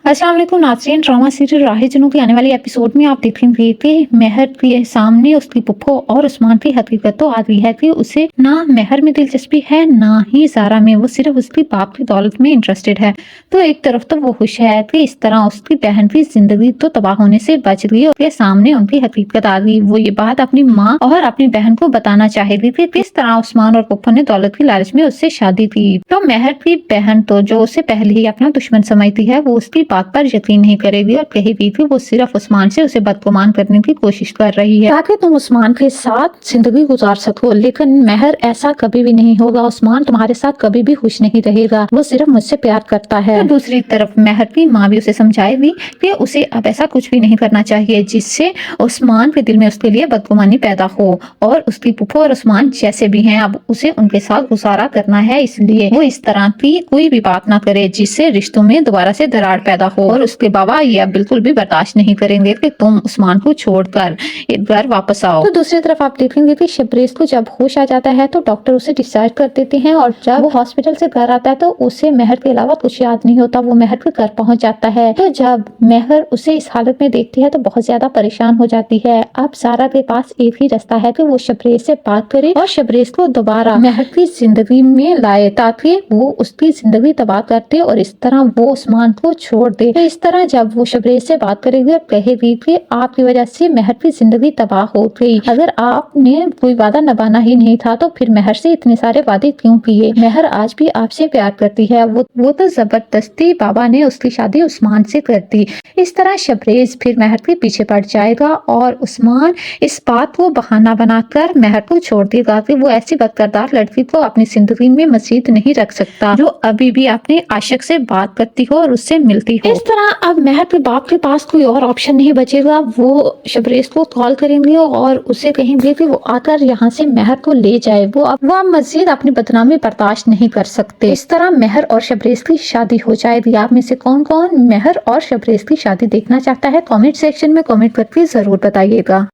अस्सलाम वालेकुम नाज़रीन। ड्रामा सीरियल राहे जनू के आने वाली एपिसोड में आप देखेंगे कि महर के सामने उसकी पुप्पो और उस्मान की हकीकत तो आ गई है कि उसे ना महर में दिलचस्पी है ना ही ज़ारा में। वो सिर्फ उसकी बाप की दौलत में इंटरेस्टेड है। तो एक तरफ तो वो खुश है कि इस तरह उसकी बहन की जिंदगी तो तबाह होने से बच गई और उसके सामने उनकी हकीकत आ गई। वो ये बात अपनी माँ और अपनी बहन को बताना चाहेगी कि किस तरह उस्मान और पुप्पो ने दौलत की लालच में उससे शादी की। तो महर की बहन तो जो उसे पहले ही अपना दुश्मन समझती है वो उसकी बात पर यकीन नहीं करेगी और कहेगी कि वो सिर्फ उस्मान से उसे बदगुमान करने की कोशिश कर रही है ताकि तुम उस्मान के साथ जिंदगी गुजार सको। लेकिन महर ऐसा कभी भी नहीं होगा। उस्मान तुम्हारे साथ कभी भी खुश नहीं रहेगा। वो सिर्फ मुझसे प्यार करता है। तो दूसरी तरफ महर की माँ भी उसे समझाएगी कि उसे अब ऐसा कुछ भी नहीं करना चाहिए जिससे उस्मान के दिल में उसके लिए बदगुमानी पैदा हो। और उसकी फूफो और उस्मान जैसे भी हैं अब उसे उनके साथ गुजारा करना है, इसलिए वो इस तरह की कोई भी बात ना करे जिससे रिश्तों में दोबारा से दरार पैदा हो। और उसके बाबा ये अब बिल्कुल भी बर्दाश्त नहीं करेंगे कि तुम उस्मान को छोड़कर घर वापस आओ। तो दूसरी तरफ आप देखेंगे कि शबरेज को जब होश आ जाता है तो डॉक्टर उसे डिस्चार्ज कर देते हैं और जब वो हॉस्पिटल से घर आता है तो उसे महर के अलावा कुछ याद नहीं होता। वो महर के घर पहुंच जाता है। तो जब महर उसे इस हालत में देखती है तो बहुत ज्यादा परेशान हो जाती है। अब सारा के पास एक ही रास्ता है कि वो शबरेज से बात करे और शबरेज को दोबारा महर की जिंदगी में लाए ताकि वो उसकी जिंदगी तबाह कर दे और इस तरह वो उस्मान को छोड़ दे। तो इस तरह जब वो शबरेज से बात करेगी और कहेगी कि आपकी वजह से महर की जिंदगी तबाह हो गई, अगर आपने कोई वादा निभाना ही नहीं था तो फिर महर से इतने सारे वादे क्यों किए। महर आज भी आपसे प्यार करती है। वो तो जबरदस्ती बाबा ने उसकी शादी उस्मान से कर दी। इस तरह शबरेज फिर महर के पीछे पड़ जाएगा और उस्मान इस बात को बहाना बनाकर महर को छोड़ देगा कि वो ऐसी बदकिरदार लड़की को अपनी जिंदगी में मजीद नहीं रख सकता जो अभी भी अपने आशिक से बात करती हो और उससे मिलती हो। इस तरह अब महर के बाप के पास कोई और ऑप्शन नहीं बचेगा। वो शबरेज को कॉल करेंगे और उसे कहेंगे कि वो आकर यहाँ से महर को ले जाए। वो अब मजीद अपनी बदनामी बर्दाश्त नहीं कर सकते। इस तरह महर और शबरेज की शादी हो जाएगी। आप में से कौन कौन महर और शबरेज की शादी देखना चाहता है कमेंट सेक्शन में कमेंट करके जरूर बताइएगा।